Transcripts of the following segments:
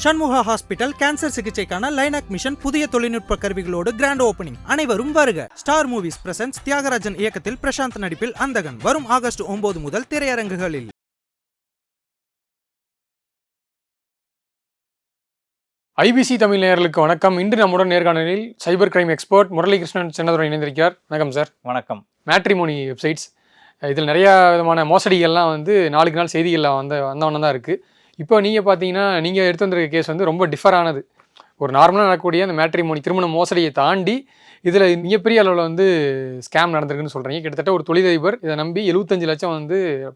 சண்முகா hospital cancer சிகிச்சைக்கான லைனாக் mission புதிய தொழில்நுட்ப கருவிகளோடு கிராண்ட் ஓபனிங். அனைவரும் வருக. ஸ்டார் மூவிஸ் பிரசன்ஸ் தியாகராஜன் இயக்கத்தில் பிரசாந்த் நடிப்பில் அந்தகன் வரும் ஆகஸ்ட் 9 முதல் திரையரங்குகளில். ஐபிசி தமிழ் நேயர்களுக்கு வணக்கம். இன்று நம்முடன் நேர்காணலில் cyber crime expert Muralikrishnan Chinnadurai இணைந்திருக்கிறார். வணக்கம் சார். வணக்கம். மேட்ரிமோனி வெப்சைட்ஸ், இதில் நிறையா விதமான மோசடிகள்லாம் நாளுக்கு நாள் செய்திகளில் வந்தவண்ணம் தான் இருக்குது. இப்போ நீங்கள் பார்த்தீங்கன்னா நீங்கள் எடுத்து வந்திருக்க கேஸ் ரொம்ப டிஃபர் ஆனது. ஒரு நார்மலாக நடக்கக்கூடிய அந்த மேட்ரிமோனி திருமண மோசடியை தாண்டி இதில் மிகப்பெரிய அளவில் ஸ்கேம் நடந்திருக்குன்னு சொல்கிறீங்க. கிட்டத்தட்ட ஒரு தொழிலதிபர் இதை நம்பி 75 லட்சம்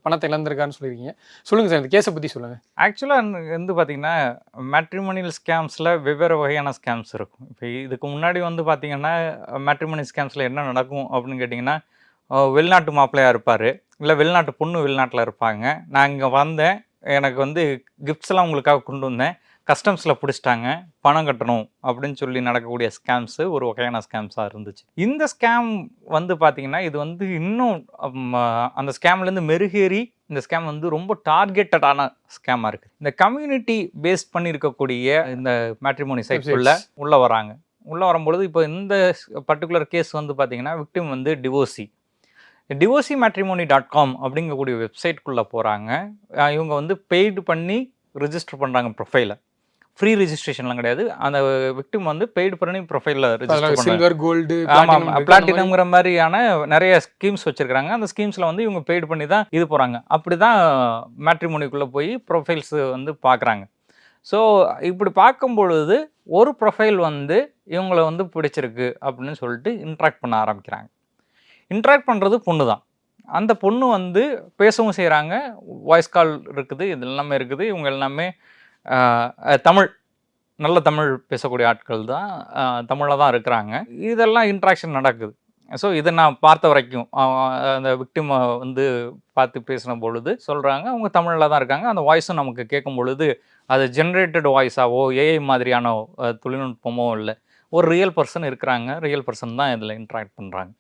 பணத்தை இழந்திருக்காருன்னு சொல்லியிருக்கீங்க. சொல்லுங்கள் சார், இந்த கேஸை பற்றி சொல்லுங்கள். ஆக்சுவலாக பார்த்தீங்கன்னா மேட்ரிமோனியல் ஸ்கேம்ஸில் வெவ்வேறு வகையான ஸ்கேம்ஸ் இருக்கும். இப்போ இதுக்கு முன்னாடி பார்த்தீங்கன்னா மேட்ரிமோனி ஸ்கேம்ஸில் என்ன நடக்கும் அப்படின்னு கேட்டிங்கன்னா, வெளிநாட்டு மாப்பிள்ளையாக இருப்பார், இல்லை வெளிநாட்டு பொண்ணு வெளிநாட்டில் இருப்பாங்க. நான் இங்கே வந்தேன், எனக்கு கிஃப்ட்ஸ்லாம் உங்களுக்காக கொண்டு வந்தேன், கஸ்டம்ஸில் பிடிச்சிட்டாங்க, பணம் கட்டணும் அப்படின்னு சொல்லி நடக்கக்கூடிய ஸ்கேம்ஸு ஒரு வகையான ஸ்கேம்ஸாக இருந்துச்சு. இந்த ஸ்கேம் பார்த்தீங்கன்னா இது இன்னும் அந்த ஸ்கேம்லேருந்து மெருகேறி இந்த ஸ்கேம் ரொம்ப டார்கெட்டடான ஸ்கேமாக இருக்குது. இந்த கம்யூனிட்டி பேஸ்ட் பண்ணி இருக்கக்கூடிய இந்த மேட்ரிமோனி சைட்ஸ்குள்ளே உள்ளே வராங்க. உள்ளே வரும்பொழுது இப்போ இந்த பர்டிகுலர் கேஸ் பார்த்தீங்கன்னா விக்டிம் divorcemmatrimony.com அப்படிங்கக்கூடிய வெப்சைட்குள்ளே போகிறாங்க. இவங்க பெய்டு பண்ணி ரிஜிஸ்டர் பண்ணுறாங்க ப்ரொஃபைலை. ஃப்ரீ ரிஜிஸ்ட்ரேஷன்லாம் கிடையாது. அந்த விக்டிம் பெய்டு பண்ணி ப்ரொஃபைலில் ரிஜிஸ்டர் சில்வர் கோல்டு ஆமாம் பிளாட்டினம்ங்கிற மாதிரியான நிறைய ஸ்கீம்ஸ் வச்சுருக்காங்க. அந்த ஸ்கீம்ஸில் இவங்க பெய்டு பண்ணி தான் இது போகிறாங்க. அப்படி தான் மேட்ரிமோனிக்குள்ளே போய் ப்ரொஃபைல்ஸ் பார்க்குறாங்க. ஸோ இப்படி பார்க்கும் பொழுது ஒரு ப்ரொஃபைல் இவங்களை பிடிச்சிருக்கு அப்படின்னு சொல்லிட்டு இன்ட்ராக்ட் பண்ண ஆரம்பிக்கிறாங்க. இன்ட்ராக்ட் பண்ணுறது பொண்ணு தான். அந்த பொண்ணு பேசவும் செய்கிறாங்க, வாய்ஸ் கால் இருக்குது, இது எல்லாமே இருக்குது. இவங்க எல்லாமே நல்ல தமிழ் பேசக்கூடிய ஆட்கள் தான், தமிழில் தான் இருக்கிறாங்க. இதெல்லாம் இன்ட்ராக்ஷன் நடக்குது. ஸோ இதை நான் பார்த்த வரைக்கும் அந்த விக்டிமை பார்த்து பேசின பொழுது சொல்கிறாங்க, அவங்க தமிழில் தான் இருக்காங்க. அந்த வாய்ஸும் நமக்கு கேட்கும் பொழுது அது ஜென்ரேட்டட் வாய்ஸாவோ ஏஐ மாதிரியான தொழில்நுட்பமோ இல்லை, ஒரு ரியல் பர்சன் இருக்கிறாங்க, ரியல் பர்சன் தான் இதில் இன்ட்ராக்ட் பண்ணுறாங்க.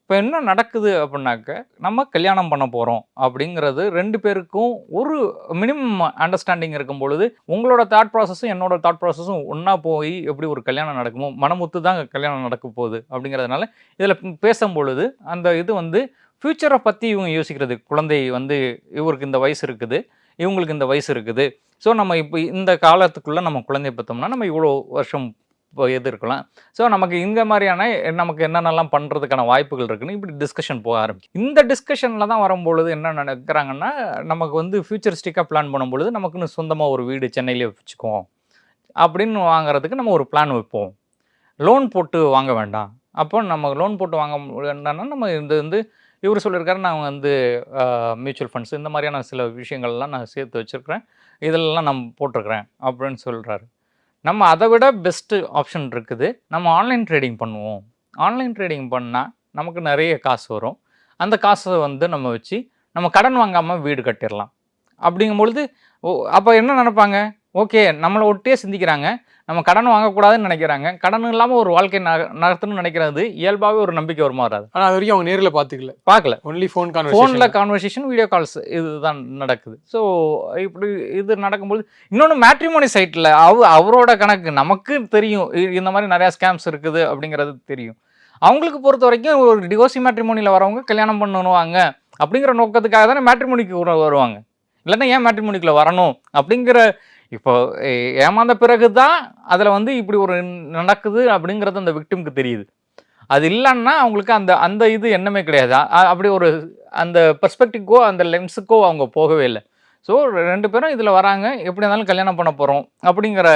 இப்போ என்ன நடக்குது அப்படின்னாக்க, நம்ம கல்யாணம் பண்ண போகிறோம் அப்படிங்கிறது ரெண்டு பேருக்கும் ஒரு மினிமம் அண்டர்ஸ்டாண்டிங் இருக்கும் பொழுது உங்களோட தாட் ப்ராசஸும் என்னோட தாட் ப்ராசஸும் ஒன்றா போய் எப்படி ஒரு கல்யாணம் நடக்குமோ, மனமுத்து தான் கல்யாணம் நடக்க போகுது அப்படிங்கிறதுனால இதில் பேசும் பொழுது அந்த இது ஃப்யூச்சரை பற்றி இவங்க யோசிக்கிறது. குழந்தை இவருக்கு இந்த வயசு இருக்குது, இவங்களுக்கு இந்த வயசு இருக்குது. ஸோ நம்ம இப்போ இந்த காலத்துக்குள்ளே நம்ம குழந்தை பார்த்தோம்னா நம்ம இவ்வளோ வருஷம் எது இருக்கலாம், ஸோ நமக்கு இந்த மாதிரியான நமக்கு என்னென்னலாம் பண்ணுறதுக்கான வாய்ப்புகள் இருக்குன்னு இப்படி டிஸ்கஷன் போக ஆரம்பிக்கும். இந்த டிஸ்கஷனில் தான் வரும்பொழுது என்ன நினைக்கிறாங்கன்னா, நமக்கு ஃபியூச்சரிஸ்டிக்காக பிளான் பண்ணும்பொழுது நமக்குன்னு சொந்தமாக ஒரு வீடு சென்னையிலே வச்சுக்குவோம் அப்படின்னு வாங்குறதுக்கு நம்ம ஒரு பிளான் வைப்போம். லோன் போட்டு வாங்க வேண்டாம். அப்போ நம்ம லோன் போட்டு வாங்க வேண்டாம்னா நம்ம இவர் சொல்லியிருக்காரு, நான் மியூச்சுவல் ஃபண்ட்ஸ் இந்த மாதிரியான சில விஷயங்கள்லாம் நான் சேர்த்து வச்சுருக்கிறேன், இதெல்லாம் நான் போட்டிருக்கிறேன் அப்படின்னு சொல்கிறாரு. நம்ம அதை விட பெஸ்ட்டு ஆப்ஷன் இருக்குது, நம்ம ஆன்லைன் ட்ரேடிங் பண்ணுவோம். ஆன்லைன் ட்ரேடிங் பண்ணால் நமக்கு நிறைய காசு வரும். அந்த காசை நம்ம வச்சு நம்ம கடன் வாங்காமல் வீடு கட்டிடலாம் அப்படிங்கும்பொழுது அப்போ என்ன நினைப்பாங்க, ஓகே நம்மளை ஒட்டியே சிந்திக்கிறாங்க, நம்ம கடன் வாங்கக்கூடாதுன்னு நினைக்கிறாங்க, கடன் இல்லாமல் ஒரு வாழ்க்கை நகர்த்தணும்னு நினைக்கிறது இயல்பாகவே ஒரு நம்பிக்கை வருமா வராது. ஆனால் அது வரைக்கும் அவங்க நேரில் பார்க்கல, ஒன்லி ஃபோனில் கான்வர்சேஷன், வீடியோ கால்ஸ் இதுதான் நடக்குது. ஸோ இப்படி இது நடக்கும்போது இன்னொன்று மேட்ரிமோனி சைட்டில் அவரோட கணக்கு நமக்கு தெரியும், இந்த மாதிரி நிறையா ஸ்கேம்ஸ் இருக்குது அப்படிங்கிறது தெரியும். அவங்களுக்கு பொறுத்த வரைக்கும் ஒரு டிவோர்சி மேட்ரிமோனியில் வரவங்க கல்யாணம் பண்ணுவாங்க அப்படிங்கிற நோக்கத்துக்காக தானே மேட்ரிமோனிக்கு வருவாங்க. இல்லைன்னா ஏன் மேட்ரிமோனிக்குள்ளே வரணும் அப்படிங்கிற, இப்போ ஏமாந்த பிறகு தான் அதில் இப்படி ஒரு நடக்குது அப்படிங்கிறது அந்த விக்டிமுக்கு தெரியுது. அது இல்லைன்னா அவங்களுக்கு அந்த இது எண்ணமே கிடையாது. அப்படி ஒரு அந்த பெர்ஸ்பெக்டிவ்க்கோ அந்த லென்ஸுக்கோ அவங்க போகவே இல்லை. ஸோ ரெண்டு பேரும் இதில் வராங்க, எப்படி இருந்தாலும் கல்யாணம் பண்ண போகிறோம் அப்படிங்கிற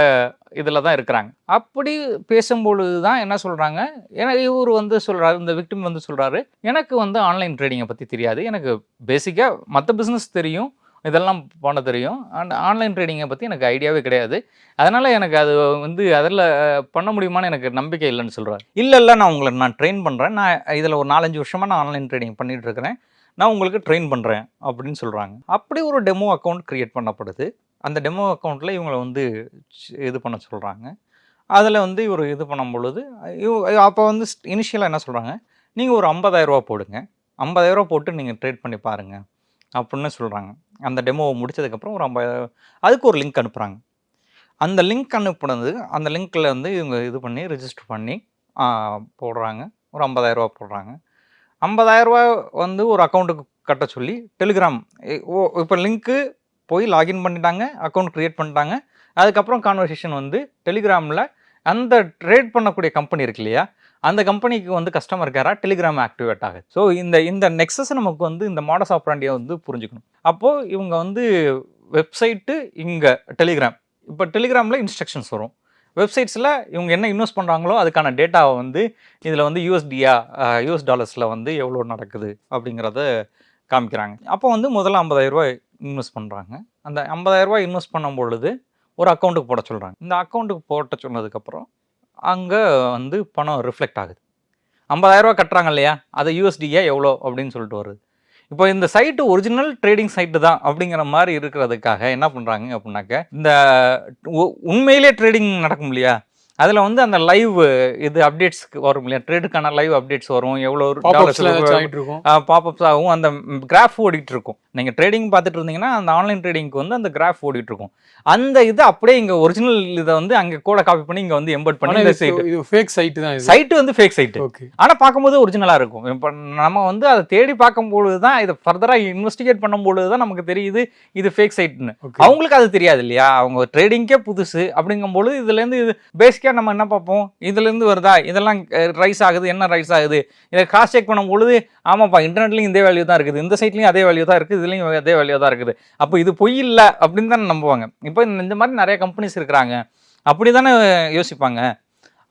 இதில் தான் இருக்கிறாங்க. அப்படி பேசும்பொழுது தான் என்ன சொல்கிறாங்க, ஏன்னா இவர் சொல்கிறாரு, இந்த விக்டிம் சொல்கிறாரு, எனக்கு ஆன்லைன் ட்ரேடிங்கை பற்றி தெரியாது, எனக்கு பேசிக்காக மற்ற பிஸ்னஸ் தெரியும், இதெல்லாம் பண்ண தெரியும், அண்ட் ஆன்லைன் ட்ரேடிங்கை பற்றி எனக்கு ஐடியாவே கிடையாது, அதனால் எனக்கு அது அதில் பண்ண முடியுமான்னு எனக்கு நம்பிக்கை இல்லைன்னு சொல்கிறார். இல்லை நான் ட்ரெயின் பண்ணுறேன், நான் இதில் ஒரு 4-5 வருஷமாக நான் ஆன்லைன் ட்ரேடிங் பண்ணிகிட்டு இருக்கிறேன், நான் உங்களுக்கு ட்ரெயின் பண்ணுறேன் அப்படின்னு சொல்கிறாங்க. அப்படி ஒரு டெமோ அக்கௌண்ட் க்ரியேட் பண்ணப்படுது. அந்த டெமோ அக்கௌண்ட்டில் இவங்களை இது பண்ண சொல்கிறாங்க. அதில் இவர் இது பண்ணும் பொழுது அப்போ இனிஷியலாக என்ன சொல்கிறாங்க, நீங்கள் ஒரு 50,000 ரூபா போடுங்க, 50,000 ரூபா போட்டு நீங்கள் ட்ரேட் பண்ணி பாருங்கள் அப்படின்னு சொல்கிறாங்க. அந்த டெமோவை முடித்ததுக்கப்புறம் ஒரு 50 அதுக்கு ஒரு லிங்க் அனுப்புகிறாங்க. அந்த லிங்க் அனுப்புனது, அந்த லிங்க்கில் வந்து இவங்க இது பண்ணி ரிஜிஸ்டர் பண்ணி போடுறாங்க. ஒரு 50,000 போடுறாங்க. 50,000 வந்து ஒரு அக்கௌண்ட்டுக்கு கட்ட சொல்லி டெலிகிராம் இப்போ லிங்க்கு போய் லாகின் பண்ணிட்டாங்க, அக்கௌண்ட் க்ரியேட் பண்ணிட்டாங்க. அதுக்கப்புறம் கான்வர்சேஷன் வந்து டெலிகிராமில் அந்த ட்ரேட் பண்ணக்கூடிய கம்பெனி இருக்கு இல்லையா, அந்த கம்பெனிக்கு வந்து கஸ்டமர் கேராக டெலிகிராம் ஆக்டிவேட் ஆகுது. ஸோ இந்த நெக்ஸஸ் நமக்கு வந்து இந்த மாடஸ் ஆப்ராண்டியை வந்து புரிஞ்சுக்கணும். அப்போது இவங்க வந்து வெப்சைட்டு இங்கே டெலிகிராம், இப்போ டெலிகிராமில் இன்ஸ்ட்ரக்ஷன்ஸ் வரும். வெப்சைட்ஸில் இவங்க என்ன இன்வெஸ்ட் பண்ணுறாங்களோ அதுக்கான டேட்டாவை வந்து இதில் வந்து யூஎஸ் டாலர்ஸில் வந்து எவ்வளோ நடக்குது அப்படிங்கிறத காமிக்கிறாங்க. அப்போ வந்து முதல்ல 50,000 இன்வெஸ்ட் பண்ணுறாங்க. அந்த 50,000 இன்வெஸ்ட் பண்ணும் பொழுது ஒரு அக்கௌண்ட்டுக்கு போட சொல்கிறாங்க. இந்த அக்கௌண்ட்டுக்கு போட்ட சொன்னதுக்கப்புறம் அங்கே வந்து பணம் ரிஃப்ளெக்ட் ஆகுது. 50,000 கட்டுறாங்க இல்லையா, அதை யூஎஸ்டியா எவ்வளோ அப்படின்னு சொல்லிட்டு வருது. இப்போ இந்த சைட்டு ஒரிஜினல் ட்ரேடிங் சைட்டு தான் அப்படிங்கிற மாதிரி இருக்கிறதுக்காக என்ன பண்ணுறாங்க அப்படின்னாக்க, இந்த உண்மையிலே ட்ரேடிங் நடக்கும் இல்லையா, அதில் வந்து அந்த லைவ் இது அப்டேட்ஸ்க்கு வரும் இல்லையா, ட்ரேடுக்கான லைவ் அப்டேட்ஸ் வரும், எவ்வளோ பாப்அப்ஸ் ஆகும், அந்த கிராஃப் ஓடிட்டு இருக்கும். நீங்கள் ட்ரேடிங் பார்த்துட்டு இருந்தீங்கன்னா அந்த ஆன்லைன் ட்ரேடிங்க்கு வந்து அந்த கிராஃப் ஓடிட்டு இருக்கும். அந்த இது அப்படியே இங்கே ஒரிஜினல் இதை வந்து அங்கே கூட காப்பி பண்ணி இங்கே வந்து எம்பர்ட் பண்ணி இந்த ஃபேக் சைட்டு தான், சைட்டு வந்து ஃபேக் சைட்டு. ஆனால் பார்க்கும்போது ஒரிஜினலாக இருக்கும். இப்போ நம்ம வந்து அதை தேடி பார்க்கும்பொழுது தான், இதை ஃபர்தராக இன்வெஸ்டிகேட் பண்ணும்பொழுது தான் நமக்கு தெரியுது இது ஃபேக் சைட்டுன்னு. அவங்களுக்கு அது தெரியாது இல்லையா, அவங்க ட்ரேடிங்கே புதுசு அப்படிங்கும்பொழுது இதுலேருந்து இது பேசிக்காக நம்ம என்ன பார்ப்போம், இதுலேருந்து வருதா, இதெல்லாம் ரைஸ் ஆகுது, என்ன ரைஸ் ஆகுது, இதை காஸ்ட் செக் பண்ணும்பொழுது ஆமாப்பா இன்டர்நெட்லையும் இதே வேல்யூ தான் இருக்குது, இந்த சைட்லையும் அதே வேல்யூ தான் இருக்குது, இதுலையும் அதே வேல்யூ தான் இருக்குது, அப்போ இது பொய் இல்லை அப்படின்னு தானே நம்புவாங்க. இப்போ இந்த மாதிரி நிறைய கம்பெனிஸ் இருக்கிறாங்க, அப்படி தானே யோசிப்பாங்க.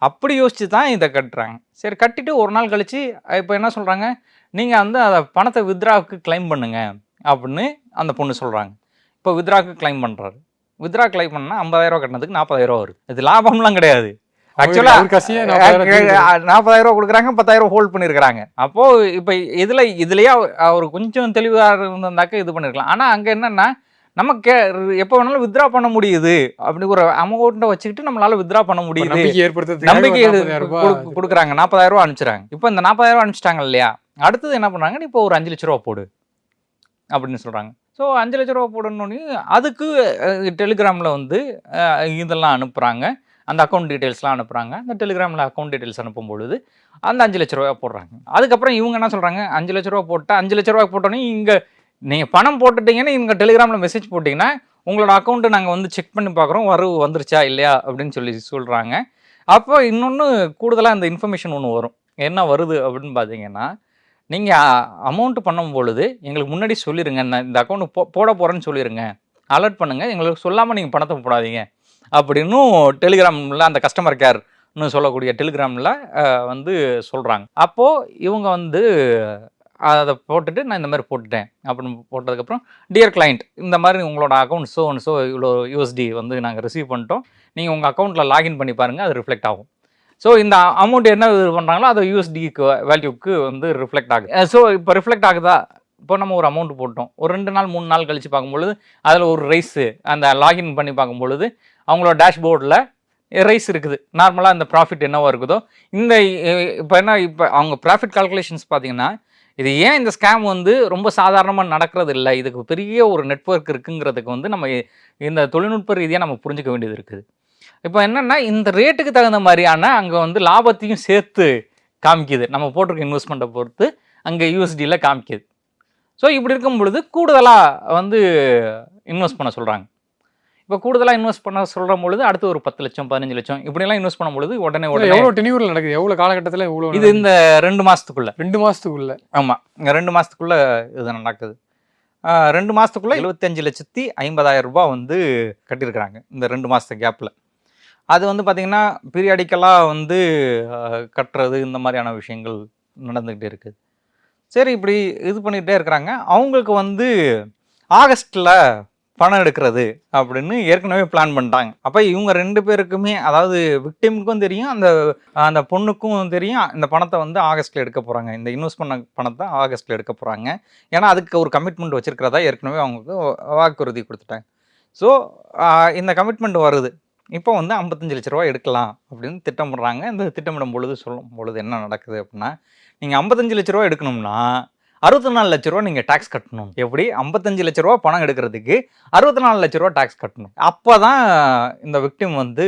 அப்படி யோசிச்சு தான் இதை கட்டுறாங்க. சரி, கட்டிட்டு ஒரு நாள் கழிச்சு இப்போ என்ன சொல்கிறாங்க, நீங்கள் வந்து அதை பணத்தை வித்ராவுக்கு கிளைம் பண்ணுங்க அப்படின்னு அந்த பொண்ணு சொல்கிறாங்க. இப்போ வித்ராவுக்கு கிளைம் பண்ணுறாரு. வித்ரா கிளைம் பண்ணால் 50,000 கட்டினதுக்கு 40,000 வருது. இது லாபம்லாம் கிடையாது. ஆக்சுவலாக 40,000 கொடுக்குறாங்க, 10,000 ஹோல்ட் பண்ணியிருக்கிறாங்க. அப்போது இப்போ இதுலையே அவர் கொஞ்சம் தெளிவாக இருந்தாக்க இது பண்ணியிருக்கலாம். ஆனால் அங்கே என்னென்னா, நமக்கு எப்போ வேணாலும் வித்ரா பண்ண முடியுது, அப்படி ஒரு அமௌண்ட்டை வச்சுக்கிட்டு நம்மளால வித்ரா பண்ண முடியுது, நம்பிக்கை கொடுக்குறாங்க. 40,000 அனுப்பிச்சிடுறாங்க. இப்போ இந்த 40,000 அனுப்பிச்சிட்டாங்க இல்லையா, அடுத்தது என்ன பண்ணுறாங்க, இப்போ ஒரு 5 லட்ச ரூபா போடு அப்படின்னு சொல்கிறாங்க. ஸோ 5 லட்ச ரூபா போடணுன்னு அதுக்கு டெலிகிராமில் வந்து இதெல்லாம் அனுப்புகிறாங்க, அந்த அக்கௌண்ட் டீட்டெயில்ஸ்லாம் அனுப்புகிறாங்க. அந்த டெலிகிராமில் அக்கௌண்ட் டீட்டெயில்ஸ் அனுப்பும்பொழுது அந்த 5 லட்ச ரூபா போடுறாங்க. அதுக்கப்புறம் இவங்க என்ன சொல்கிறாங்க, 5 லட்ச ரூபா போட்டால் 5 லட்ச ரூபா போட்டோன்னே இங்கே நீங்கள் பணம் போட்டுட்டீங்கன்னு இவங்க டெலிகிராமில் மெசேஜ் போட்டிங்கன்னா உங்களோட அக்கௌண்ட்டை நாங்கள் வந்து செக் பண்ணி பார்க்குறோம், வந்துருச்சா இல்லையா அப்படின்னு சொல்கிறாங்க. அப்போ இன்னொன்று கூடுதலாக இந்த இன்ஃபர்மேஷன் ஒன்று வரும். என்ன வருது அப்படின்னு பார்த்தீங்கன்னா, நீங்கள் அமௌண்ட்டு பண்ணும் பொழுது எங்களுக்கு முன்னாடி சொல்லிடுங்க, நான் இந்த அக்கௌண்ட் போட போகிறேன்னு சொல்லிடுங்க, அலர்ட் பண்ணுங்கள், எங்களுக்கு சொல்லாமல் நீங்கள் பணத்தை போடாதீங்க அப்படின்னும் டெலிகிராமில் அந்த கஸ்டமர் கேர்னு சொல்லக்கூடிய டெலிகிராமில் வந்து சொல்கிறாங்க. அப்போது இவங்க வந்து அதை போட்டுட்டு நான் இந்த மாதிரி போட்டுட்டேன் அப்படின்னு போட்டதுக்கப்புறம், டியர் கிளைண்ட், இந்த மாதிரி உங்களோட அக்கௌண்ட் ஸோ இவ்வளோ யூஎஸ்டி வந்து நாங்கள் ரிசீவ் பண்ணிட்டோம், நீங்கள் உங்கள் அக்கௌண்ட்டில் லாகின் பண்ணி பாருங்கள், அது ரிஃப்ளெக்ட் ஆகும். ஸோ இந்த அமௌண்ட் என்ன இது பண்ணுறாங்களோ அது யூஎஸ்டிக்கு வேல்யூக்கு வந்து ரிஃப்ளெக்ட் ஆகுது. ஸோ இப்போ ரிஃப்ளெக்ட் ஆகுதா, இப்போ நம்ம ஒரு அமௌண்ட் போட்டோம், ஒரு 2 நாள் 3 நாள் கழித்து பார்க்கும்பொழுது அதில் ஒரு ரைஸு, அந்த லாகின் பண்ணி பார்க்கும்பொழுது அவங்களோட டேஷ்போர்டில் ரைஸ் இருக்குது. நார்மலாக இந்த ப்ராஃபிட் என்னவோ இருக்குதோ, இந்த இப்போ அவங்க ப்ராஃபிட் கால்குலேஷன்ஸ் பார்த்தீங்கன்னா, இது ஏன் இந்த ஸ்கேம் வந்து ரொம்ப சாதாரணமாக நடக்கிறது இல்லை, இதுக்கு பெரிய ஒரு நெட்வொர்க் இருக்குங்கிறதுக்கு வந்து நம்ம இந்த தொழில்நுட்ப ரீதியாக நம்ம புரிஞ்சிக்க வேண்டியது இருக்குது. இப்போ என்னென்னா, இந்த ரேட்டுக்கு தகுந்த மாதிரியான அங்கே வந்து லாபத்தையும் சேர்த்து காமிக்குது, நம்ம போட்டிருக்க இன்வெஸ்ட்மெண்ட்டை பொறுத்து அங்கே யூஎஸ்டியில் காமிக்குது. ஸோ இப்படி இருக்கும் பொழுது கூடுதலாக வந்து இன்வெஸ்ட் பண்ண சொல்கிறாங்க. இப்போ கூடுதலாக இன்வெஸ்ட் பண்ண சொல்கிற பொழுது அடுத்து ஒரு 10 லட்சம் 15 லட்சம் இப்படிலாம் இன்வெஸ்ட் பண்ணும் பொழுது உடனே எவ்வளோ டென்யூரில் நடக்குது, எவ்வளோ காலகட்டத்தில் எவ்வளோ இது இந்த 2 மாதத்துக்குள்ளே 2 மாதத்துக்குள்ளே ஆமாம், 2 மாதத்துக்குள்ளே இது நடக்குது. 2 மாதத்துக்குள்ளே 75,50,000 ரூபாய் வந்து கட்டியிருக்கிறாங்க இந்த 2 மாதத்து கேப்பில். அது வந்து பார்த்திங்கன்னா பீரியாடிக்கலாக வந்து கட்டுறது இந்த மாதிரியான விஷயங்கள் நடந்துக்கிட்டே இருக்குது. சரி, இப்படி இது பண்ணிகிட்டே இருக்கிறாங்க. அவங்களுக்கு வந்து ஆகஸ்ட்டில் பணம் எடுக்கிறது அப்படின்னு ஏற்கனவே பிளான் பண்ணிட்டாங்க. அப்போ இவங்க 2 பேருக்குமே, அதாவது விக்டிமுக்கும் தெரியும், அந்த பொண்ணுக்கும் தெரியும், இந்த பணத்தை வந்து ஆகஸ்ட்டில் எடுக்க போகிறாங்க, இந்த இன்வெஸ்ட் பண்ண பணத்தை ஆகஸ்ட்டில் எடுக்க போகிறாங்க. ஏன்னா அதுக்கு ஒரு கமிட்மெண்ட் வச்சுருக்கிறதா ஏற்கனவே அவங்களுக்கு வாக்குறுதி கொடுத்துட்டாங்க. ஸோ இந்த கமிட்மெண்ட் வருது. இப்போ வந்து 55 லட்ச ரூபா எடுக்கலாம் அப்படின்னு திட்டமிடுறாங்க. இந்த திட்டமிடும் பொழுது சொல்லும் பொழுது என்ன நடக்குது அப்படின்னா, நீங்கள் 55 லட்ச ரூபா எடுக்கணும்னா 64 லட்ச ரூபா நீங்கள் டேக்ஸ் கட்டணும். எப்படி 55 லட்ச ரூபா பணம் எடுக்கிறதுக்கு 64 லட்ச ரூபா டேக்ஸ் கட்டணும். அப்போ தான் இந்த விக்டிம் வந்து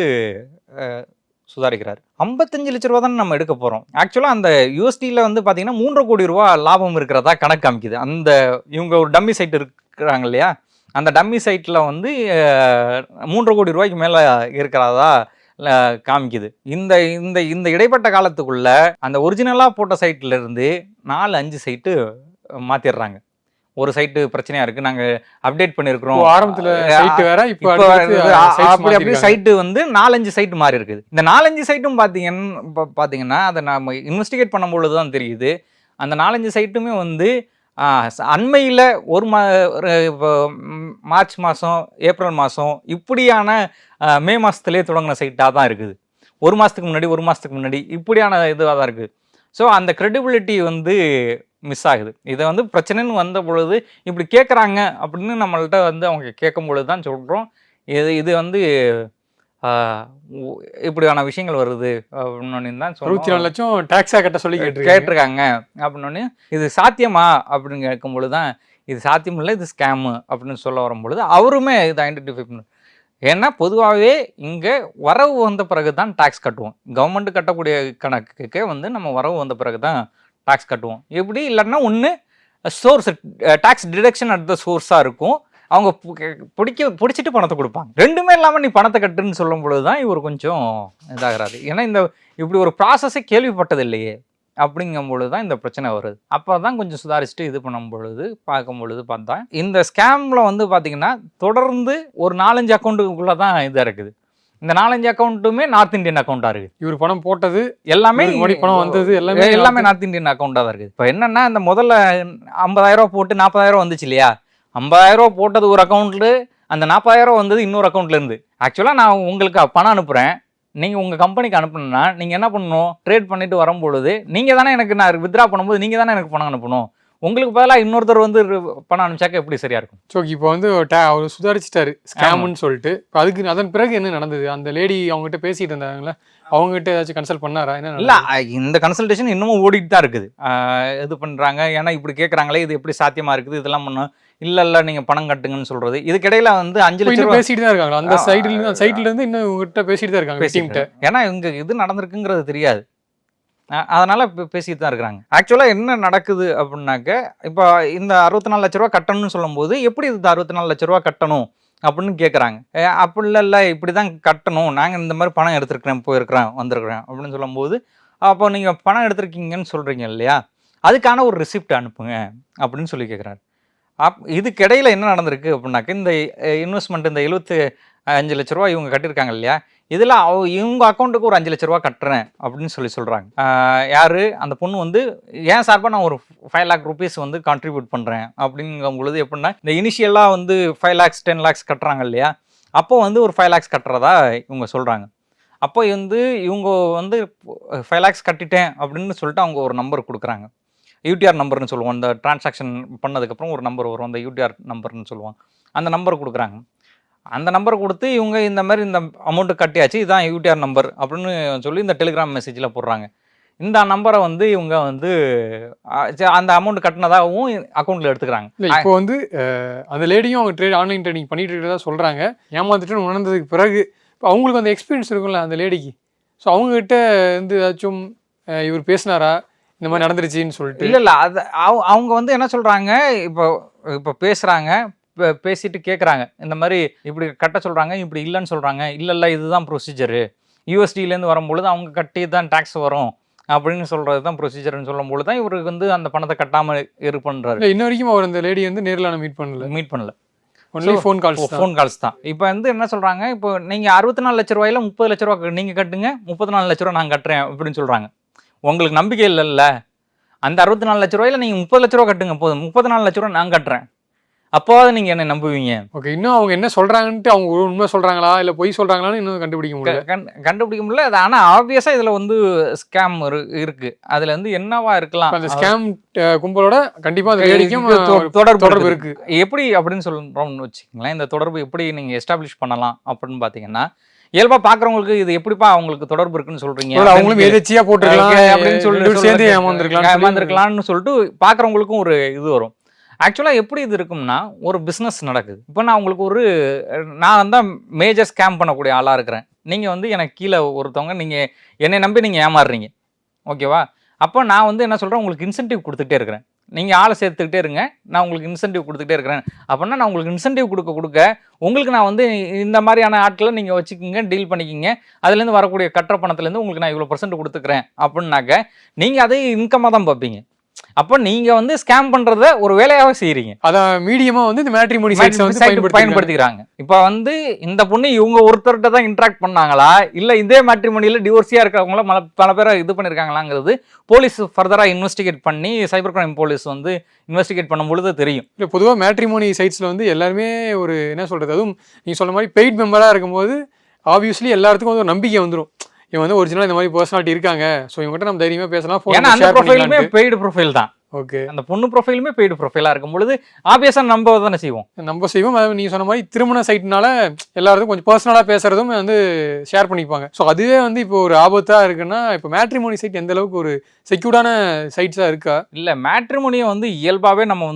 சுதாரிக்கிறார். 55 லட்ச ரூபா தானே நம்ம எடுக்க போகிறோம். ஆக்சுவலாக அந்த யூஎஸ்டியில் வந்து பார்த்தீங்கன்னா 3 கோடி ரூபா லாபம் இருக்கிறதா கணக்கு காமிக்குது. அந்த இவங்க ஒரு டம்மி சைட் இருக்கிறாங்க இல்லையா, அந்த டம்மி சைட்டில் வந்து 3 கோடி ரூபாய்க்கு மேலே இருக்கிறதா காமிக்குது. இந்த இந்த இந்த இடைப்பட்ட காலத்துக்குள்ள அந்த ஒரிஜினலாக போட்ட சைட்ல இருந்து 4-5 சைட்டு மாத்திடுறாங்க. ஒரு சைட்டு பிரச்சனையா இருக்கு, நாங்க அப்டேட் பண்ணிருக்கிறோம், ஆரம்பத்துல சைட் வேற, இப்போ அப்படி சைட்டு வந்து 4-5 சைட்டு மாறி இருக்குது. இந்த 4-5 சைட்டும் பாத்தீங்கன்னா அதை நம்ம இன்வெஸ்டிகேட் பண்ணும்பொழுது தான் தெரியுது. அந்த 4-5 சைட்டுமே வந்து அண்மையில் மார்ச் மாதம், ஏப்ரல் மாதம் இப்படியான மே மாதத்துலேயே தொடங்கின சைட்டாக தான் இருக்குது. ஒரு மாதத்துக்கு முன்னாடி இப்படியான இதுவாக தான் இருக்குது. ஸோ அந்த க்ரெடிபிலிட்டி வந்து மிஸ் ஆகுது. இதை வந்து பிரச்சனைன்னு வந்த பொழுது இப்படி கேட்குறாங்க அப்படின்னு நம்மள்கிட்ட வந்து அவங்க கேட்கும் பொழுது தான் சொல்கிறோம் இது வந்து இப்படியான விஷயங்கள் வருது அப்படின்னு தான் 64 லட்சம் டேக்ஸாக கட்ட சொல்லி கேட்டிருக்காங்க. அப்படின்னோடனே இது சாத்தியமா அப்படின்னு கேட்கும்பொழுது தான் இது சாத்தியம் இல்லை, இது ஸ்கேமு அப்படின்னு சொல்ல வரும்பொழுது அவருமே இதை ஐடென்டிஃபை பண்ணு. ஏன்னா பொதுவாகவே இங்கே வரவு வந்த பிறகு தான் டேக்ஸ் கட்டுவோம். கவர்மெண்ட் கட்டக்கூடிய கணக்குக்கு வந்து நம்ம வரவு வந்த பிறகு தான் டேக்ஸ் கட்டுவோம். எப்படி இல்லைன்னா ஒன்று source tax deduction at the சோர்ஸாக இருக்கும், அவங்க பிடிச்சிட்டு பணத்தை கொடுப்பாங்க. ரெண்டுமே இல்லாமல் நீ பணத்தை கட்டுன்னு சொல்லும் பொழுது தான் இவர் கொஞ்சம் இதாகிறாரு. ஏன்னா இந்த இப்படி ஒரு ப்ராசஸே கேள்விப்பட்டது இல்லையே அப்படிங்கும் பொழுது தான் இந்த பிரச்சனை வருது. அப்போ தான் கொஞ்சம் சுதாரிச்சுட்டு இது பண்ணும் பொழுது பார்க்கும் பொழுது பார்த்தா இந்த ஸ்கேமில் வந்து பார்த்தீங்கன்னா தொடர்ந்து ஒரு 4-5 அக்கௌண்ட்டுக்குள்ளே தான் இதாக இருக்குது. இந்த 4-5 அக்கௌண்ட்டுமே நார்த் இந்தியன் அக்கௌண்ட்டாக இருக்குது. இவர் பணம் போட்டது எல்லாமே பணம் வந்தது எல்லாமே நார்த் இந்தியன் அக்கௌண்ட்டாக தான் இருக்குது. இப்போ என்னென்னா இந்த முதல்ல 50,000 ரூபா போட்டு 40,000 வந்துச்சு இல்லையா, 50,000 ரூபா போட்டது ஒரு அக்கௌண்ட்டில், அந்த 40,000 வந்தது இன்னொரு அக்கௌண்ட்லேருந்து. ஆக்சுவலாக நான் உங்களுக்கு பணம் அனுப்புகிறேன், நீங்கள் உங்கள் கம்பெனிக்கு அனுப்பணும்னா நீங்கள் என்ன பண்ணணும், ட்ரேட் பண்ணிட்டு வரும்பொழுது நீங்கள் தானே எனக்கு, நான் வித்ரா பண்ணும்போது நீங்கள் தானே எனக்கு பணம் அனுப்பணும். உங்களுக்கு பதிலாக இன்னொருத்தர் வந்து பணம் அனுப்பிச்சாக்க எப்படி சரியா இருக்கும்? ஸோ இப்போ வந்து அவர் சுதாரிச்சிட்டாரு ஸ்கேம்னு சொல்லிட்டு. அதுக்கு அதன் பிறகு என்ன நடந்தது? அந்த லேடி அவங்ககிட்ட பேசிட்டு இருந்தாங்களா, அவங்ககிட்ட ஏதாச்சும் கன்சல்ட் பண்ணாரா? என்ன இல்லை, இந்த கன்சல்டேஷன் இன்னமும் ஓடிட்டு தான் இருக்குது. இது பண்ணுறாங்க, ஏன்னா இப்படி கேட்குறாங்களே, இது எப்படி சாத்தியமாக இருக்குது, இதெல்லாம் பண்ணோம். இல்லை நீங்கள் பணம் கட்டுங்கன்னு சொல்கிறது. இதுக்கிடையில வந்து 5 லட்சம் பேசிட்டு தான் இருக்காங்க. அந்த சைட்ல இருந்து இன்னும் உங்ககிட்ட பேசிட்டு தான் இருக்காங்க. ஏன்னா இங்கே இது நடந்திருக்குங்கிறது தெரியாது, அதனால் இப்போ பேசிட்டு தான் இருக்கிறாங்க. ஆக்சுவலாக என்ன நடக்குது அப்படின்னாக்க, இப்போ இந்த 64 லட்ச ரூபா கட்டணும்னு சொல்லும்போது எப்படி இது 64 லட்ச ரூபா கட்டணும் அப்படின்னு கேட்குறாங்க. அப்படி இல்லை இப்படி தான் கட்டணும், நாங்கள் இந்த மாதிரி பணம் எடுத்துருக்கிறேன், வந்திருக்கிறேன் அப்படின்னு சொல்லும்போது, அப்போ நீங்கள் பணம் எடுத்திருக்கீங்கன்னு சொல்கிறீங்க இல்லையா, அதுக்கான ஒரு ரிசிப்ட் அனுப்புங்க அப்படின்னு சொல்லி கேட்குறாரு. இதுக்கிடையில் என்ன நடந்திருக்கு அப்படின்னாக்க, இந்த இன்வெஸ்ட்மெண்ட் இந்த 75 லட்ச ரூபா இவங்க கட்டியிருக்காங்க இல்லையா, இதில் இவங்க அக்கௌண்ட்டுக்கு ஒரு 5 லட்ச ரூபா கட்டுறேன் அப்படின்னு சொல்கிறாங்க. யார் அந்த பொண்ணு வந்து ஏன் சார்பாக நான் ஒரு 5 lakh rupees வந்து கான்ட்ரிபியூட் பண்ணுறேன் அப்படிங்கும் பொழுது எப்படின்னா, இந்த இனிஷியலாக வந்து 5 lakhs 10 lakhs கட்டுறாங்க இல்லையா, அப்போ வந்து ஒரு 5 lakhs கட்டுறதா இவங்க சொல்கிறாங்க. அப்போ வந்து இவங்க வந்து 5 lakhs கட்டிட்டேன் அப்படின்னு சொல்லிட்டு அவங்க ஒரு நம்பர் கொடுக்குறாங்க, யூடிஆர் நம்பர்னு சொல்லுவோம். இந்த டிரான்சாக்ஷன் பண்ணதுக்கப்புறம் ஒரு நம்பர் வரும், அந்த யூடிஆர் நம்பர்னு சொல்லுவாங்க. அந்த நம்பர் கொடுக்குறாங்க. அந்த நம்பரை கொடுத்து இவங்க இந்த மாதிரி இந்த அமௌண்ட்டு கட்டியாச்சு, இதுதான் யூடிஆர் நம்பர் அப்படின்னு சொல்லி இந்த டெலிகிராம் மெசேஜில் போடுறாங்க. இந்த நம்பரை வந்து இவங்க வந்து அந்த அமௌண்ட் கட்டினதாகவும் அக்கௌண்ட்டில் எடுத்துக்கிறாங்க. இப்போ வந்து அந்த லேடியும் அவங்க ஆன்லைன் ட்ரேடிங் பண்ணிட்டு இருக்கிறதா சொல்கிறாங்க. ஏமாந்துட்டு உணர்ந்ததுக்கு பிறகு இப்போ அவங்களுக்கு அந்த எக்ஸ்பீரியன்ஸ் இருக்கும்ல அந்த லேடிக்கு. ஸோ அவங்ககிட்ட வந்து ஏதாச்சும் இவர் பேசினாரா இந்த மாதிரி நடந்துருச்சின்னு சொல்லிட்டு? இல்லை அது அவங்க வந்து என்ன சொல்கிறாங்க, இப்போ பேசுகிறாங்க, பேசிட்டு கேட்குறாங்க, இந்த மாதிரி இப்படி கட்ட சொல்கிறாங்க, இப்படி இல்லைன்னு சொல்கிறாங்க. இல்லை இதுதான் ப்ரொசீஜரு, யூஎஸ்டிலேருந்து வரும்பொழுது அவங்க கட்டி தான் டேக்ஸ் வரும் அப்படின்னு சொல்கிறது தான் ப்ரொசீஜர்னு சொல்லும்போது தான் இவருக்கு வந்து அந்த பணத்தை கட்டாமல் பண்ணுறாரு. இன்ன வரைக்கும் அவர் அந்த லேடி வந்து நேரில் மீட் பண்ணல, ஒன்லி ஃபோன் கால்ஸ் தான். இப்போ வந்து என்ன சொல்கிறாங்க, இப்போ நீங்கள் 64 லட்ச ரூபாயில் 30 லட்ச ரூபா நீங்கள் கட்டுங்க, 34 லட்ச ரூபா நான் கட்டுறேன் அப்படின்னு சொல்கிறாங்க. உங்களுக்கு நம்பிக்கை இல்லைல்ல, அந்த 64 லட்ச ரூபாயில் நீங்கள் 30 லட்ச ரூபா கட்டுங்க போதும், 34 லட்ச ரூபா நான் கட்டுறேன், அப்போவாது நீங்கள் என்ன நம்புவீங்க? ஓகே, இன்னும் அவங்க என்ன சொல்கிறாங்கன்ட்டு, அவங்க உண்மை சொல்கிறாங்களா இல்லை பொய் சொல்கிறாங்களான்னு இன்னும் கண்டுபிடிக்க முடியல. அது ஆனால் ஆப்வியஸாக இதில் வந்து ஸ்கேம் இருக்குது. அதில் வந்து என்னவா இருக்கலாம், அந்த ஸ்கேம் கும்பலோட கண்டிப்பாக தொடர்பு இருக்குது. எப்படி அப்படின்னு சொல்கிறோம்னு வச்சுக்கோங்களேன். இந்த தொடர்பு எப்படி நீங்கள் எஸ்டாப்ளிஷ் பண்ணலாம் அப்படின்னு பார்த்தீங்கன்னா, இயல்பாக பார்க்குறவங்களுக்கு இது எப்படிப்பா அவங்களுக்கு தொடர்பு இருக்குன்னு சொல்கிறீங்க, அவங்களும் எதிர்ச்சியாக போட்டுருக்கலாம் அப்படின்னு சேர்ந்து சொல்லிட்டு ஏமாந்துருக்கலாம்னு சொல்லிட்டு பார்க்குறவங்களுக்கும் ஒரு இது வரும். ஆக்சுவலாக எப்படி இது இருக்கும்னா, ஒரு பிஸ்னஸ் நடக்குது. இப்போ நான் உங்களுக்கு நான் தான் மேஜர் ஸ்கேம் பண்ணக்கூடிய ஆளாக இருக்கிறேன். நீங்கள் வந்து எனக்கு கீழே ஒருத்தவங்க நீங்கள் என்னை நம்பி நீங்கள் ஏமாறுறீங்க, ஓகேவா? அப்போ நான் என்ன சொல்கிறேன், உங்களுக்கு இன்சென்டிவ் கொடுத்துட்டே இருக்கிறேன். நீங்கள் ஆளை சேர்த்துக்கிட்டே இருங்க, நான் உங்களுக்கு இன்சென்டிவ் கொடுத்துட்டே இருக்கிறேன். அப்படின்னா நான் உங்களுக்கு இன்சென்டிவ் கொடுக்க உங்களுக்கு நான் இந்த மாதிரியான ஆட்களை நீங்கள் வச்சுக்கிங்க, டீல் பண்ணிக்கிங்க, அதுலேருந்து வரக்கூடிய கட்டுற பணத்துலேருந்து உங்களுக்கு நான் இவ்வளோ % கொடுத்துக்கிறேன் அப்படின்னாக்க நீங்கள் அதை இன்கமாக தான் பார்ப்பீங்க. அப்போ நீங்க ஸ்கேம் பண்றத ஒரு வேலையாவே செய்றீங்க. அதான் மீடியமா இந்த மேட்ரிமோனி சைட்ஸ் பயன்படுத்திக்கிறாங்க. இப்போ இந்த பொண்ணு இவங்க ஒருத்தர்கிட்ட தான் இன்டராக்ட் பண்ணாங்களா, இல்ல இதே மேட்ரிமோனியில டிவோர்ஸியா இருக்கிறவங்கள பல பேரை இது பண்ணிருக்காங்களாங்கிறது போலீஸ் ஃபர்தரா இன்வெஸ்டிகேட் பண்ணி சைபர் கிரைம் போலீஸ் இன்வெஸ்டிகேட் பண்ணும் பொழுது தெரியும். இல்லை, பொதுவாக மேட்ரிமோனி சைட்ஸ்ல எல்லாருமே ஒரு என்ன சொல்றது, அதுவும் நீங்க சொல்ற மாதிரி பெய்ட் மெம்பரா இருக்கும்போது ஆப்வியஸ்லி எல்லாத்துக்கும் ஒரு நம்பிக்கை வந்துடும். இவன் ஒரிஜினலா இந்த மாதிரி பர்சனாலிட்டி இருக்காங்க, ஸோ இவங்ககிட்ட நம்ம தைரியமா பேசலாம். ஏன்னா அந்த ப்ரொஃபைலுமே பெய்டு ப்ரொஃபைல் தான். ஓகே, அந்த பொண்ணு ப்ரொஃபைலுமே பெய்டு ப்ரொஃபைலா இருக்கும் பொழுது ஆப்வியஸா நம்ம தானே செய்வோம். அதாவது நீங்க சொன்ன மாதிரி திருமண சைட்னால எல்லாருக்கும் கொஞ்சம் பர்சனலா பேசுறதும் ஷேர் பண்ணிப்பாங்க. ஸோ அதுவே இப்போ ஒரு ஆபத்தா இருக்குன்னா, இப்போ மேட்ரிமோனி சைட் எந்த அளவுக்கு ஒரு செக்யூர்டான சைட்ஸா இருக்கா? இல்ல, மேட்ரிமோனியை இயல்பாவே நம்ம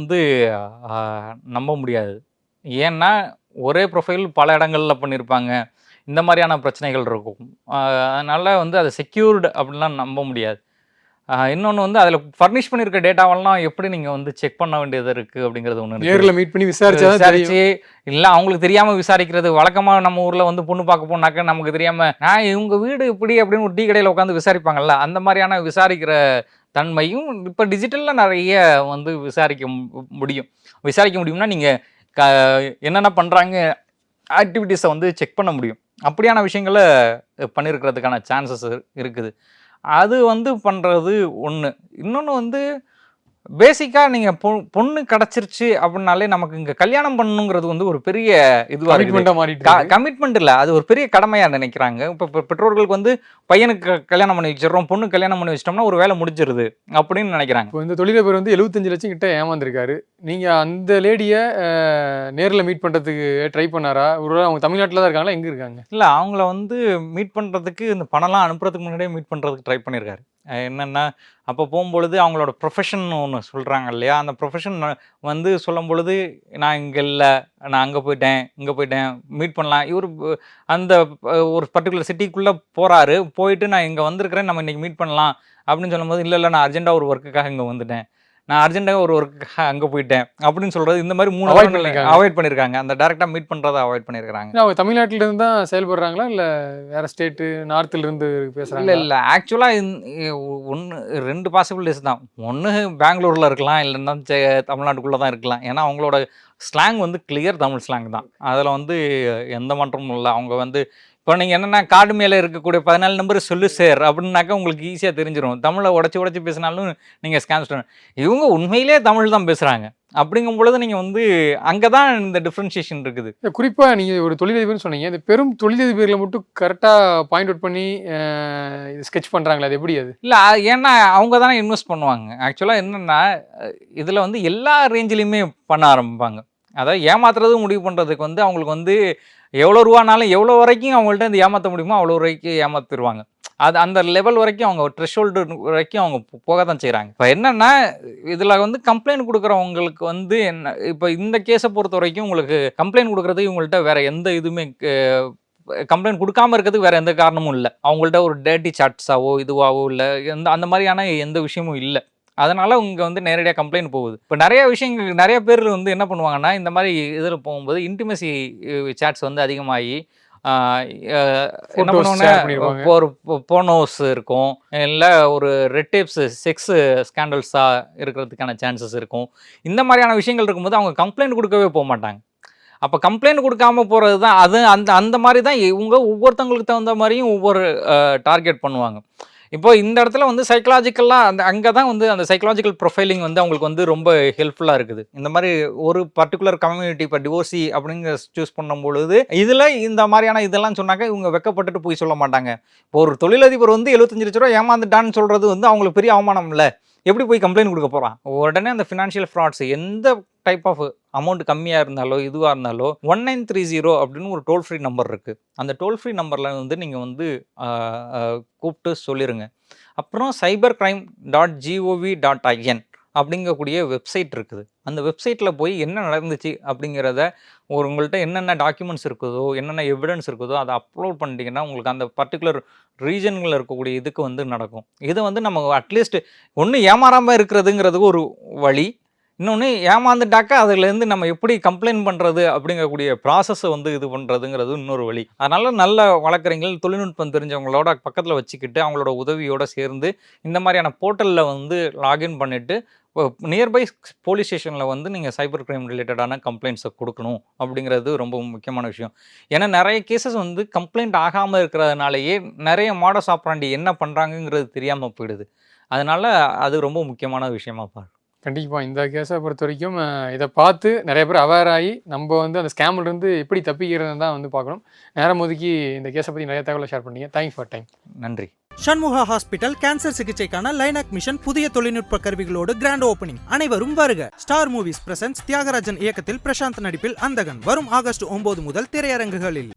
நம்ப முடியாது. ஏன்னா ஒரே ப்ரொஃபைல் பல இடங்கள்ல பண்ணியிருப்பாங்க, இந்த மாதிரியான பிரச்சனைகள் இருக்கும். அதனால அதை செக்யூர்டு அப்படின்லாம் நம்ப முடியாது. இன்னொன்று அதில் ஃபர்னிஷ் பண்ணியிருக்க டேட்டாவெல்லாம் எப்படி நீங்கள் செக் பண்ண வேண்டியது இருக்குது அப்படிங்கிறது ஒன்று. நேரில் மீட் பண்ணி விசாரிச்சு இல்லை அவங்களுக்கு தெரியாமல் விசாரிக்கிறது. வழக்கமாக நம்ம ஊரில் பொண்ணு பார்க்க போனாக்க நமக்கு தெரியாமல் நான் இவங்க வீடு இப்படி அப்படின்னு ஒரு டீ கடையில் உட்காந்து விசாரிப்பாங்கல்ல, அந்த மாதிரியான விசாரிக்கிற தன்மையும் இப்போ டிஜிட்டலில் நிறைய விசாரிக்க முடியும்னா நீங்கள் என்னென்ன பண்ணுறாங்க ஆக்டிவிட்டீஸை செக் பண்ண முடியும். அப்படியான விஷயங்களை பண்ணியிருக்கிறதுக்கான சான்சஸ் இருக்குது. அது பண்ணுறது ஒன்று. இன்னொன்று பேசிக்காக நீங்கள் பொண்ணு கிடச்சிருச்சு அப்படின்னாலே நமக்கு இங்கே கல்யாணம் பண்ணணுங்கிறது ஒரு பெரிய இதுவாக இருக்குது. கமிட்மெண்ட் இல்லை, அது ஒரு பெரிய கடமையாக நினைக்கிறாங்க. இப்போ பெற்றோர்களுக்கு பையனுக்கு கல்யாணம் பண்ணி வச்சிடறோம், பொண்ணு கல்யாணம் பண்ணி வச்சிட்டோம்னா ஒரு வேலை முடிஞ்சிருது அப்படின்னு நினைக்கிறாங்க. இப்போ இந்த தொழிலதிபர் 75 லட்சம் கிட்ட ஏமாந்துருக்காரு. நீங்கள் அந்த லேடியை நேரில் மீட் பண்ணுறதுக்கு ட்ரை பண்ணாரா? ஒரு அவங்க தமிழ்நாட்டில் தான் இருக்காங்களா, எங்கே இருக்காங்க? இல்லை, அவங்கள மீட் பண்ணுறதுக்கு இந்த பணம்லாம் அனுப்புறதுக்கு முன்னாடியே மீட் பண்ணுறதுக்கு ட்ரை பண்ணியிருக்காரு. என்னென்னா அப்போ போகும்பொழுது அவங்களோட ப்ரொஃபஷன் ஒன்று சொல்கிறாங்க இல்லையா, அந்த ப்ரொஃபஷன் சொல்லும் பொழுது நான் இங்கே இல்லை, நான் அங்கே போயிட்டேன் மீட் பண்ணலாம். இவர் அந்த ஒரு பர்டிகுலர் சிட்டிக்குள்ளே போகிறாரு, போயிட்டு நான் இங்கே வந்திருக்கிறேன், நம்ம இன்றைக்கி மீட் பண்ணலாம் அப்படின்னு சொல்லும்போது இல்லை நான் அர்ஜென்ட்டாக ஒரு ஒர்க்குக்காக இங்கே வந்துட்டேன், நான் அர்ஜென்ட்டாக ஒரு ஒர்க்குக்காக அங்கே போயிட்டேன் அப்படின்னு சொல்கிறது. இந்த மாதிரி 3 அவாய்ட் பண்ணியிருக்காங்க. அந்த டேரெக்டாக மீட் பண்ணுறதை அவாய்ட் பண்ணியிருக்காங்க. அவங்க தமிழ்நாட்டிலேருந்து தான் செயல்படுறாங்களா இல்லை வேறு ஸ்டேட்டு நார்த்துலேருந்து பேசுகிறாங்க? இல்லை ஆக்சுவலாக 2 பாசிபிலிட்டிஸ் தான். ஒன்று பெங்களூரில் இருக்கலாம், இல்லைன்னா தமிழ்நாட்டுக்குள்ளே தான் இருக்கலாம். ஏன்னா அவங்களோட ஸ்லாங் கிளியர் தமிழ் ஸ்லாங் தான். அதில் எந்த மாற்றமும் இல்லை. அவங்க இப்போ நீங்கள் என்னென்னா கார்டு மேலே இருக்கக்கூடிய 14 நம்பர் சொல்லு சார் அப்படின்னாக்கா உங்களுக்கு ஈஸியாக தெரிஞ்சிடும். தமிழை உடச்சி பேசினாலும் நீங்கள் ஸ்கேம் பண்ண, இவங்க உண்மையிலே தமிழ் தான் பேசுகிறாங்க. அப்படிங்கும் பொழுது நீங்கள் அங்கே தான் இந்த டிஃப்ரென்ஷியேஷன் இருக்குது. குறிப்பாக நீங்கள் ஒரு தொழிலதிபர்னு சொன்னீங்க, இந்த பெரும் தொழிலதிபர்களை மட்டும் கரெக்டாக பாயிண்ட் அவுட் பண்ணி இது ஸ்கெட்ச் பண்ணுறாங்களா, அது எப்படி? அது இல்லை, ஏன்னா அவங்க தானே இன்வெஸ்ட் பண்ணுவாங்க. ஆக்சுவலாக என்னென்னா இதில் எல்லா ரேஞ்சிலையுமே பண்ண ஆரம்பிப்பாங்க. அதாவது ஏமாத்துறது முடிவு பண்ணுறதுக்கு அவங்களுக்கு எவ்வளோ ரூபானாலும் எவ்வளோ வரைக்கும் அவங்கள்ட்ட ஏமாற்ற முடியுமோ அவ்வளோ வரைக்கும் ஏமாத்திடுவாங்க. அது அந்த லெவல் வரைக்கும் அவங்க த்ரெஷ்ஹோல்டு வரைக்கும் அவங்க போக தான் செய்கிறாங்க. இப்போ என்னென்னா இதில் கம்ப்ளைண்ட் கொடுக்குறவங்களுக்கு என்ன, இப்போ இந்த கேஸை பொறுத்த வரைக்கும் உங்களுக்கு கம்ப்ளைண்ட் கொடுக்குறதுக்கு இவங்கள்ட்ட வேறு எந்த இதுவுமே கம்ப்ளைண்ட் கொடுக்காம இருக்கிறதுக்கு வேறு எந்த காரணமும் இல்லை. அவங்கள்ட்ட ஒரு டேர்ட்டி சாட்ஸாவோ இதுவாகவோ இல்லை, அந்த மாதிரியான எந்த விஷயமும் இல்லை. அதனால் இங்கே நேரடியாக கம்ப்ளைண்ட் போகுது. இப்போ நிறைய பேர் என்ன பண்ணுவாங்கன்னா, இந்த மாதிரி இதில் போகும்போது இன்டிமசி சாட்ஸ் அதிகமாகி என்ன பண்ணுவாங்கன்னா ஒரு போனோஸ் இருக்கும், இல்லை ஒரு ரெட் டேப்ஸ் செக்ஸ் ஸ்கேண்டல்ஸாக இருக்கிறதுக்கான சான்சஸ் இருக்கும். இந்த மாதிரியான விஷயங்கள் இருக்கும்போது அவங்க கம்ப்ளைண்ட் கொடுக்கவே போக மாட்டாங்க. அப்போ கம்ப்ளைண்ட் கொடுக்காம போகிறது தான் அது அந்த மாதிரி தான் இவங்க ஒவ்வொருத்தங்களுக்கு தகுந்த மாதிரியும் ஒவ்வொரு டார்கெட் பண்ணுவாங்க. இப்போ இந்த இடத்துல சைக்கலாஜிக்கலாக அங்கே தான் அந்த சைக்கலாஜிக்கல் ப்ரொஃபைலிங் அவங்களுக்கு ரொம்ப ஹெல்ப்ஃபுல்லாக இருக்குது. இந்த மாதிரி ஒரு பர்டிகுலர் கம்யூனிட்டி இப்போ டிவோர்ஸி அப்படிங்கிற சூஸ் பண்ணும்பொழுது இதில் இந்த மாதிரியான இதெல்லாம் சொன்னாக்க இவங்க வெக்கப்பட்டுட்டு போய் சொல்ல மாட்டாங்க. இப்போ ஒரு தொழிலதிபர் 75 லட்ச ரூபா ஏமாந்துட்டான்னு சொல்கிறது அவங்களுக்கு பெரிய அவமானம் இல்லை. எப்படி போய் கம்ப்ளைண்ட் கொடுக்க போகிறான்? உடனே அந்த ஃபினான்ஷியல் ஃப்ராட்ஸ் எந்த டைப் ஆஃப் அமௌண்ட் கம்மியாக இருந்தாலோ இதுவாக இருந்தாலோ 1930 அப்படின்னு ஒரு டோல் ஃப்ரீ நம்பர் இருக்குது. அந்த டோல் ஃப்ரீ நம்பரில் வந்து நீங்கள் வந்து கூப்பிட்டு சொல்லிடுங்க. அப்புறம் cybercrime.gov.in அப்படிங்கக்கூடிய வெப்சைட் இருக்குது. அந்த வெப்சைட்டில் போய் என்ன நடந்துச்சு அப்படிங்கிறத உங்கள்கிட்ட என்னென்ன டாக்குமெண்ட்ஸ் இருக்குதோ என்னென்ன எவிடன்ஸ் இருக்குதோ அதை அப்லோட் பண்ணிட்டீங்கன்னா உங்களுக்கு அந்த பர்டிகுலர் ரீஜனில் இருக்கக்கூடிய இதுக்கு வந்து நடக்கும். இதை வந்து நம்ம அட்லீஸ்ட் ஒன்று ஏமாறாமல் இருக்கிறதுங்கிறதுக்கு ஒரு வழி, இன்னொன்று ஏமாந்துட்டாக்கா அதுலேருந்து நம்ம எப்படி கம்ப்ளைண்ட் பண்ணுறது அப்படிங்கக்கூடிய ப்ராசஸை வந்து இது பண்ணுறதுங்கிறது இன்னொரு வழி. அதனால் நல்ல வழக்கறிஞர்கள் தொழில்நுட்பம் தெரிஞ்சவங்களோட பக்கத்தில் வச்சுக்கிட்டு அவங்களோட உதவியோடு சேர்ந்து இந்த மாதிரியான போர்ட்டலில் வந்து லாகின் பண்ணிவிட்டு நியர்பை போலீஸ் ஸ்டேஷனில் வந்து நீங்கள் சைபர் கிரைம் ரிலேட்டடான கம்ப்ளைண்ட்ஸை கொடுக்கணும் அப்படிங்கிறது ரொம்ப முக்கியமான விஷயம். ஏன்னா நிறைய கேசஸ் வந்து கம்ப்ளைண்ட் ஆகாமல் இருக்கிறதுனாலேயே நிறைய மாடஸ் ஆப்ராண்டி என்ன பண்ணுறாங்கங்கிறது தெரியாமல் போயிடுது. அதனால் அது ரொம்ப முக்கியமான விஷயமா பாரு. கண்டிப்பாக இந்த கேஸை பொறுத்த வரைக்கும் இதை பார்த்து நிறைய பேர் அவேர் ஆகி நம்ம வந்து அந்த ஸ்கேம்லேருந்து எப்படி தப்பிக்கிறதுன்னு தான் வந்து பார்க்கணும். நேரம் ஒதுக்கி இந்த கேஸை பற்றி நிறைய தகவலை ஷேர் பண்ணீங்க. Thanks for time. நன்றி. சண்முகா ஹாஸ்பிட்டல் கேன்சர் சிகிச்சைக்கான லைனாக் மிஷன் புதிய தொழில்நுட்ப கருவிகளோடு கிராண்ட் ஓபனிங். அனைவரும் வருக. ஸ்டார் மூவிஸ் பிரசன்ஸ் தியாகராஜன் இயக்கத்தில் பிரசாந்த் நடிப்பில் அந்தகன் வரும் ஆகஸ்ட் 9 முதல் திரையரங்குகளில்.